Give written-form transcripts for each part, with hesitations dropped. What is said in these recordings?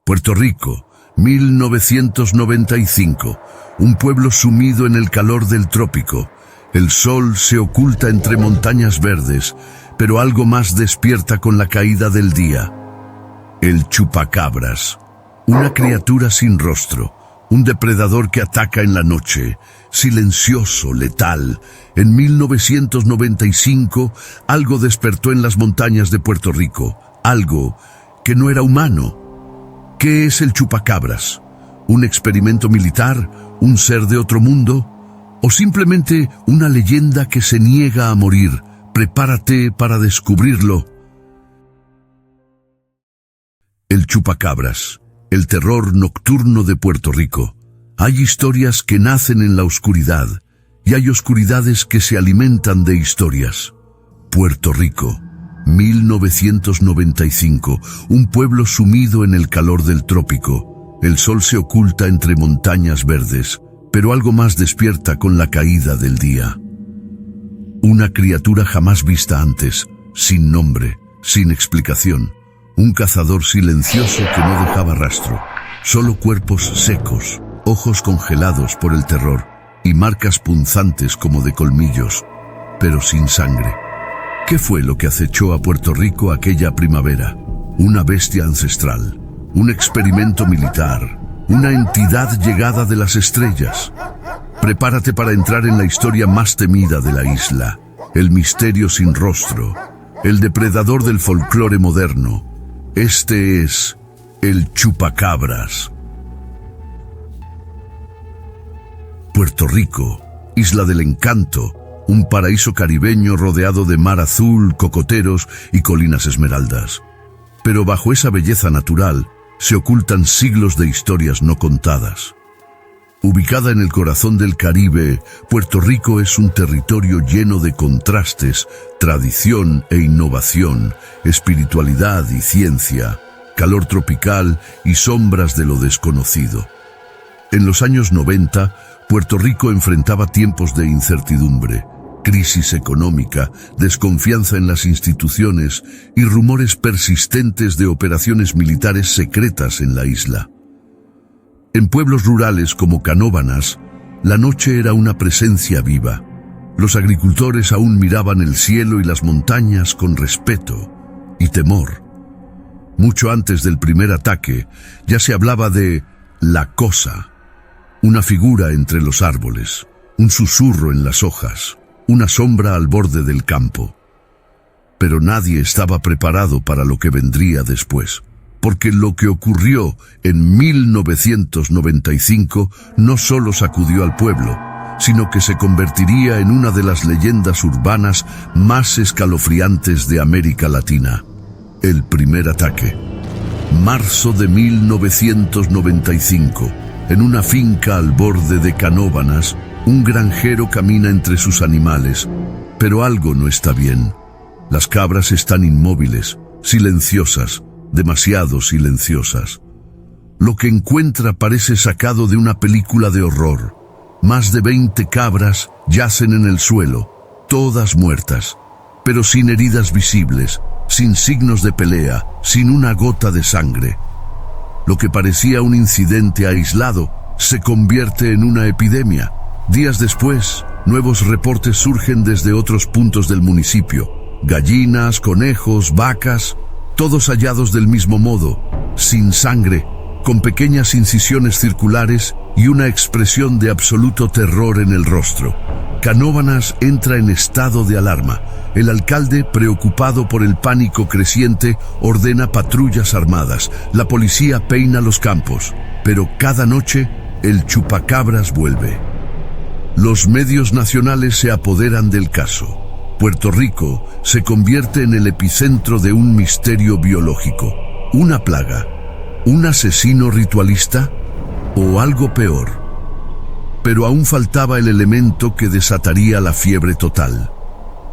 Puerto Rico, 1995. Un pueblo sumido en el calor del trópico. El sol se oculta entre montañas verdes, pero algo más despierta con la caída del día. El chupacabras. Una criatura sin rostro. Un depredador que ataca en la noche. Silencioso, letal. En 1995, algo despertó en las montañas de Puerto Rico. Algo que no era humano. ¿Qué es el chupacabras? ¿Un experimento militar? ¿Un ser de otro mundo? ¿O simplemente una leyenda que se niega a morir? Prepárate para descubrirlo. El chupacabras, el terror nocturno de Puerto Rico. Hay historias que nacen en la oscuridad y hay oscuridades que se alimentan de historias. Puerto Rico, 1995, un pueblo sumido en el calor del trópico. El sol se oculta entre montañas verdes, pero algo más despierta con la caída del día. Una criatura jamás vista antes, sin nombre, sin explicación. Un cazador silencioso que no dejaba rastro. Solo cuerpos secos, ojos congelados por el terror y marcas punzantes como de colmillos, pero sin sangre. ¿Qué fue lo que acechó a Puerto Rico aquella primavera? Una bestia ancestral, un experimento militar, una entidad llegada de las estrellas. Prepárate para entrar en la historia más temida de la isla, el misterio sin rostro, el depredador del folclore moderno. Este es el chupacabras. Puerto Rico, isla del encanto, un paraíso caribeño rodeado de mar azul, cocoteros y colinas esmeraldas. Pero bajo esa belleza natural se ocultan siglos de historias no contadas. Ubicada en el corazón del Caribe, Puerto Rico es un territorio lleno de contrastes, tradición e innovación, espiritualidad y ciencia, calor tropical y sombras de lo desconocido. En los años 90, Puerto Rico enfrentaba tiempos de incertidumbre, crisis económica, desconfianza en las instituciones y rumores persistentes de operaciones militares secretas en la isla. En pueblos rurales como Canóvanas, la noche era una presencia viva. Los agricultores aún miraban el cielo y las montañas con respeto y temor. Mucho antes del primer ataque, ya se hablaba de la cosa, una figura entre los árboles, un susurro en las hojas, una sombra al borde del campo. Pero nadie estaba preparado para lo que vendría después, porque lo que ocurrió en 1995 no solo sacudió al pueblo, sino que se convertiría en una de las leyendas urbanas más escalofriantes de América Latina. El primer ataque. Marzo de 1995. En una finca al borde de Canóvanas, un granjero camina entre sus animales, pero algo no está bien. Las cabras están inmóviles, silenciosas, demasiado silenciosas. Lo que encuentra parece sacado de una película de horror. Más de 20 cabras yacen en el suelo, todas muertas, pero sin heridas visibles, sin signos de pelea, sin una gota de sangre. Lo que parecía un incidente aislado se convierte en una epidemia. Días después, nuevos reportes surgen desde otros puntos del municipio. Gallinas, conejos, vacas, todos hallados del mismo modo, sin sangre, con pequeñas incisiones circulares y una expresión de absoluto terror en el rostro. Canóvanas entra en estado de alarma. El alcalde, preocupado por el pánico creciente, ordena patrullas armadas. La policía peina los campos, pero cada noche el chupacabras vuelve. Los medios nacionales se apoderan del caso. Puerto Rico se convierte en el epicentro de un misterio biológico, una plaga, un asesino ritualista o algo peor. Pero aún faltaba el elemento que desataría la fiebre total.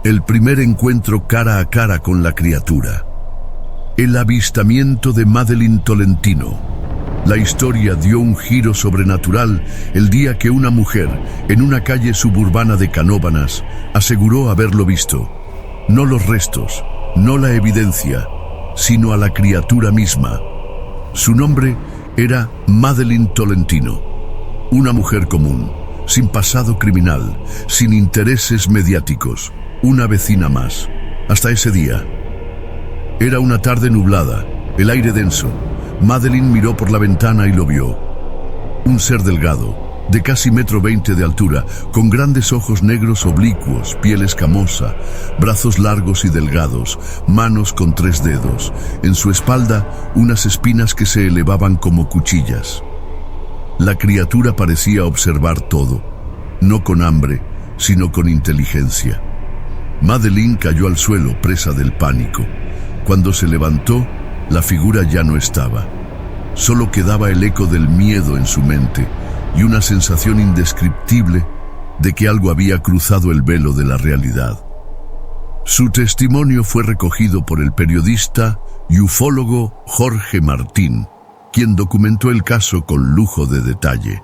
El primer encuentro cara a cara con la criatura. El avistamiento de Madeline Tolentino. La historia dio un giro sobrenatural el día que una mujer, en una calle suburbana de Canóvanas, aseguró haberlo visto. No los restos, no la evidencia, sino a la criatura misma. Su nombre era Madeleine Tolentino, una mujer común, sin pasado criminal, sin intereses mediáticos, una vecina más. Hasta ese día. Era una tarde nublada, el aire denso. Madeleine miró por la ventana y lo vio. Un ser delgado, de casi 1,20 m de altura, con grandes ojos negros oblicuos, piel escamosa, brazos largos y delgados, manos con 3 dedos, en su espalda unas espinas que se elevaban como cuchillas. La criatura parecía observar todo, no con hambre, sino con inteligencia. Madeleine cayó al suelo, presa del pánico. Cuando se levantó, la figura ya no estaba. Solo quedaba el eco del miedo en su mente y una sensación indescriptible de que algo había cruzado el velo de la realidad. Su testimonio fue recogido por el periodista y ufólogo Jorge Martín, quien documentó el caso con lujo de detalle.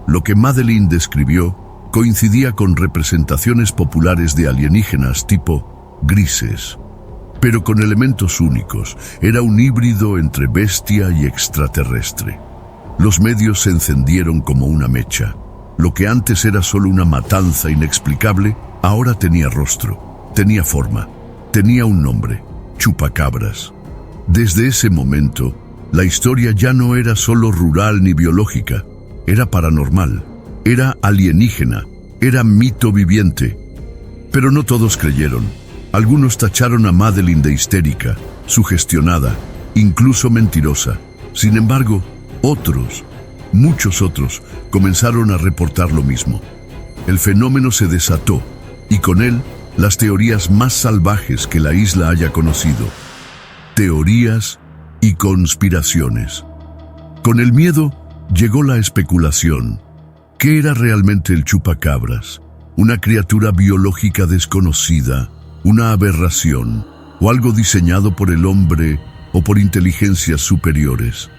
Lo que Madeleine describió coincidía con representaciones populares de alienígenas tipo grises, pero con elementos únicos. Era un híbrido entre bestia y extraterrestre. Los medios se encendieron como una mecha. Lo que antes era solo una matanza inexplicable, ahora tenía rostro, tenía forma, tenía un nombre: Chupacabras. Desde ese momento, la historia ya no era solo rural ni biológica, era paranormal, era alienígena, era mito viviente. Pero no todos creyeron. Algunos tacharon a Madeleine de histérica, sugestionada, incluso mentirosa. Sin embargo, otros, muchos otros, comenzaron a reportar lo mismo. El fenómeno se desató, y con él, las teorías más salvajes que la isla haya conocido. Teorías y conspiraciones. Con el miedo, llegó la especulación. ¿Qué era realmente el chupacabras? ¿Una criatura biológica desconocida? ¿Una aberración? ¿O algo diseñado por el hombre o por inteligencias superiores?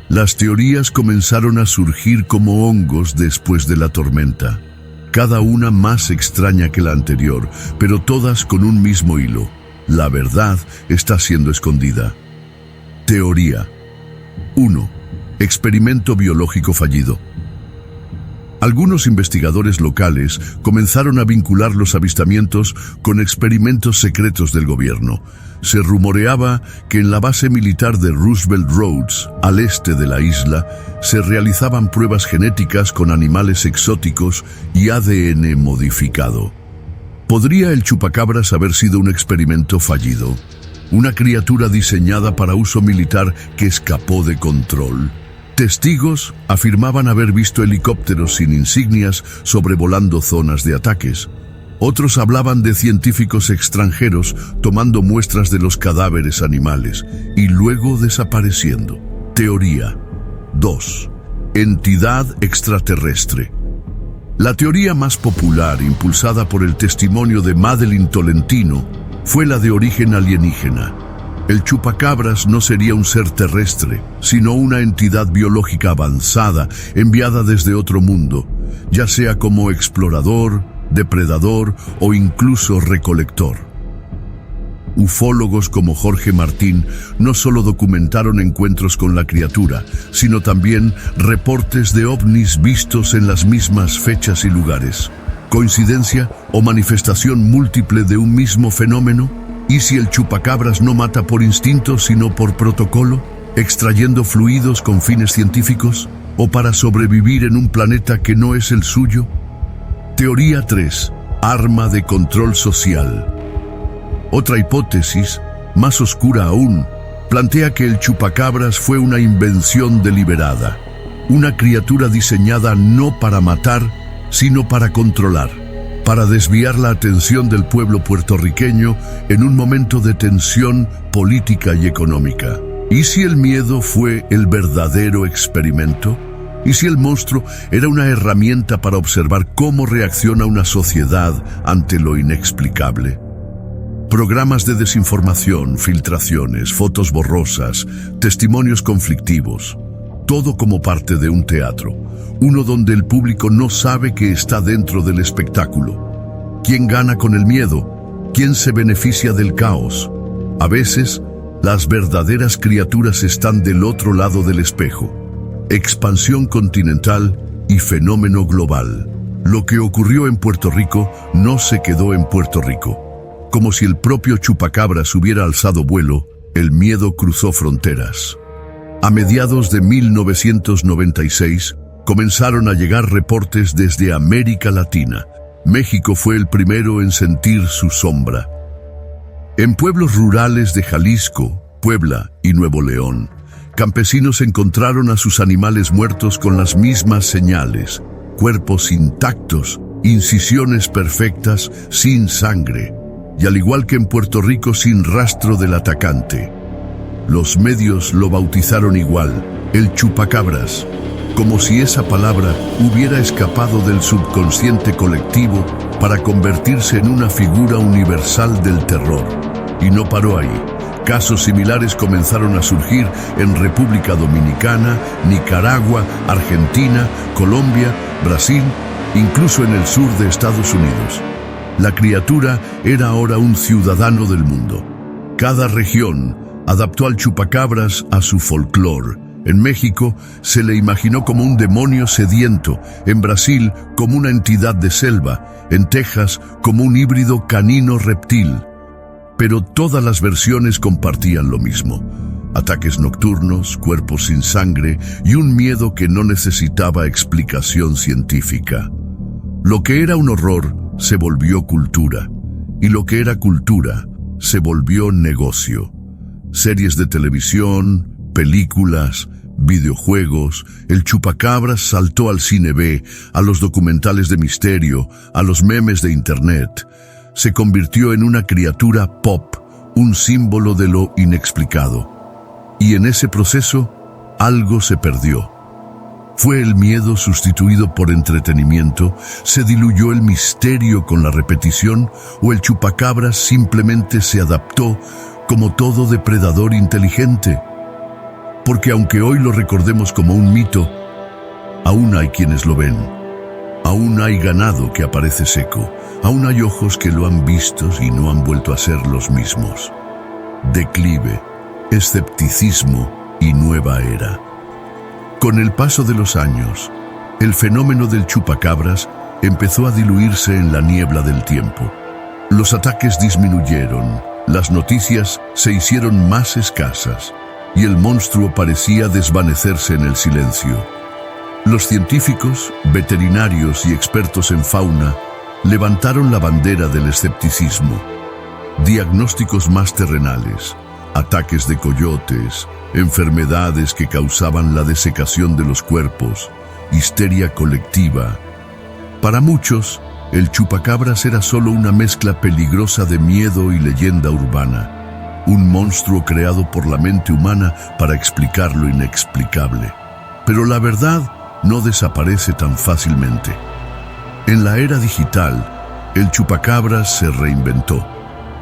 Las teorías comenzaron a surgir como hongos después de la tormenta, cada una más extraña que la anterior, pero todas con un mismo hilo: la verdad está siendo escondida. Teoría 1. Experimento biológico fallido. Algunos investigadores locales comenzaron a vincular los avistamientos con experimentos secretos del gobierno. Se rumoreaba que en la base militar de Roosevelt Roads, al este de la isla, se realizaban pruebas genéticas con animales exóticos y ADN modificado. ¿Podría el chupacabras haber sido un experimento fallido? ¿Una criatura diseñada para uso militar que escapó de control? Testigos afirmaban haber visto helicópteros sin insignias sobrevolando zonas de ataques. Otros hablaban de científicos extranjeros tomando muestras de los cadáveres animales y luego desapareciendo. Teoría 2. Entidad extraterrestre. La teoría más popular, impulsada por el testimonio de Madeleine Tolentino, fue la de origen alienígena. El chupacabras no sería un ser terrestre, sino una entidad biológica avanzada, enviada desde otro mundo, ya sea como explorador, depredador o incluso recolector. Ufólogos como Jorge Martín no solo documentaron encuentros con la criatura, sino también reportes de ovnis vistos en las mismas fechas y lugares. ¿Coincidencia o manifestación múltiple de un mismo fenómeno? ¿Y si el chupacabras no mata por instinto, sino por protocolo, extrayendo fluidos con fines científicos, o para sobrevivir en un planeta que no es el suyo? Teoría 3. Arma de control social. Otra hipótesis, más oscura aún, plantea que el chupacabras fue una invención deliberada, una criatura diseñada no para matar, sino para controlar, para desviar la atención del pueblo puertorriqueño en un momento de tensión política y económica. ¿Y si el miedo fue el verdadero experimento? ¿Y si el monstruo era una herramienta para observar cómo reacciona una sociedad ante lo inexplicable? Programas de desinformación, filtraciones, fotos borrosas, testimonios conflictivos, todo como parte de un teatro, uno donde el público no sabe que está dentro del espectáculo. ¿Quién gana con el miedo? ¿Quién se beneficia del caos? A veces, Las verdaderas criaturas están del otro lado del espejo. Expansión continental y fenómeno global. Lo que ocurrió en Puerto Rico no se quedó en Puerto Rico. Como si el propio chupacabras hubiera alzado vuelo, el miedo cruzó fronteras. A mediados de 1996, comenzaron a llegar reportes desde América Latina. México fue el primero en sentir su sombra. En pueblos rurales de Jalisco, Puebla y Nuevo León, campesinos encontraron a sus animales muertos con las mismas señales: cuerpos intactos, incisiones perfectas, sin sangre, y al igual que en Puerto Rico, sin rastro del atacante. Los medios lo bautizaron igual, el chupacabras, como si esa palabra hubiera escapado del subconsciente colectivo para convertirse en una figura universal del terror. Y no paró ahí. Casos similares comenzaron a surgir en República Dominicana, Nicaragua, Argentina, Colombia, Brasil, incluso en el sur de Estados Unidos. La criatura era ahora un ciudadano del mundo. Cada región adaptó al chupacabras a su folclore. En México se le imaginó como un demonio sediento, en Brasil como una entidad de selva, en Texas como un híbrido canino-reptil. Pero todas las versiones compartían lo mismo: ataques nocturnos, cuerpos sin sangre y un miedo que no necesitaba explicación científica. Lo que era un horror se volvió cultura, y lo que era cultura se volvió negocio. Series de televisión, películas, videojuegos, el chupacabras saltó al cine B, a los documentales de misterio, a los memes de internet. Se convirtió en una criatura pop, un símbolo de lo inexplicado. Y en ese proceso, algo se perdió. ¿Fue el miedo sustituido por entretenimiento? ¿Se diluyó el misterio con la repetición? ¿O el chupacabras simplemente se adaptó como todo depredador inteligente? Porque aunque hoy lo recordemos como un mito, aún hay quienes lo ven. Aún hay ganado que aparece seco. Aún hay ojos que lo han visto y no han vuelto a ser los mismos. Declive, escepticismo y nueva era. Con el paso de los años, el fenómeno del chupacabras empezó a diluirse en la niebla del tiempo. Los ataques disminuyeron, las noticias se hicieron más escasas y el monstruo parecía desvanecerse en el silencio. Los científicos, veterinarios y expertos en fauna levantaron la bandera del escepticismo. Diagnósticos más terrenales, ataques de coyotes, enfermedades que causaban la desecación de los cuerpos, histeria colectiva. Para muchos, el chupacabras era solo una mezcla peligrosa de miedo y leyenda urbana, un monstruo creado por la mente humana para explicar lo inexplicable. Pero la verdad no desaparece tan fácilmente. En la era digital, el chupacabras se reinventó.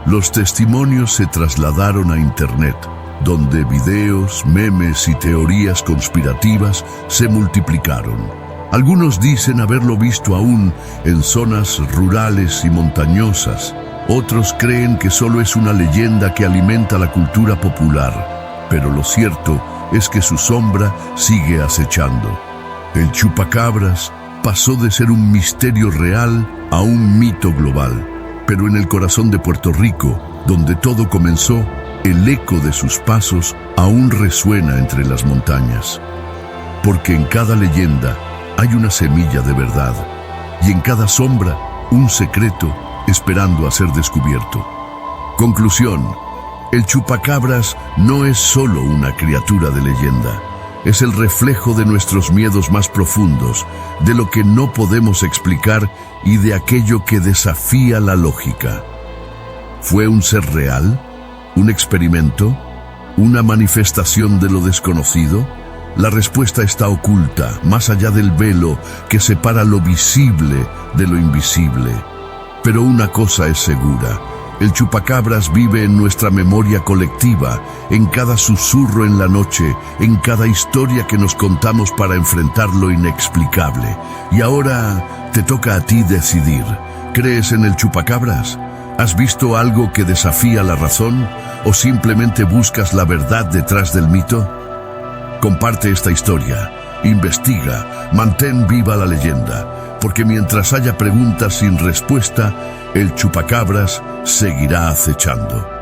Los testimonios se trasladaron a Internet, donde videos, memes y teorías conspirativas se multiplicaron. Algunos dicen haberlo visto aún en zonas rurales y montañosas. Otros creen que solo es una leyenda que alimenta la cultura popular. Pero lo cierto es que su sombra sigue acechando. El chupacabras pasó de ser un misterio real a un mito global. Pero en el corazón de Puerto Rico, donde todo comenzó, el eco de sus pasos aún resuena entre las montañas. Porque en cada leyenda hay una semilla de verdad, y en cada sombra un secreto esperando a ser descubierto. Conclusión: el chupacabras no es solo una criatura de leyenda. Es el reflejo de nuestros miedos más profundos, de lo que no podemos explicar y de aquello que desafía la lógica. ¿Fue un ser real? ¿Un experimento? ¿Una manifestación de lo desconocido? La respuesta está oculta, más allá del velo que separa lo visible de lo invisible. Pero una cosa es segura: el chupacabras vive en nuestra memoria colectiva, en cada susurro en la noche, en cada historia que nos contamos para enfrentar lo inexplicable. Y ahora te toca a ti decidir. ¿Crees en el chupacabras? ¿Has visto algo que desafía la razón o simplemente buscas la verdad detrás del mito? Comparte esta historia, investiga, mantén viva la leyenda, porque mientras haya preguntas sin respuesta, el chupacabras seguirá acechando.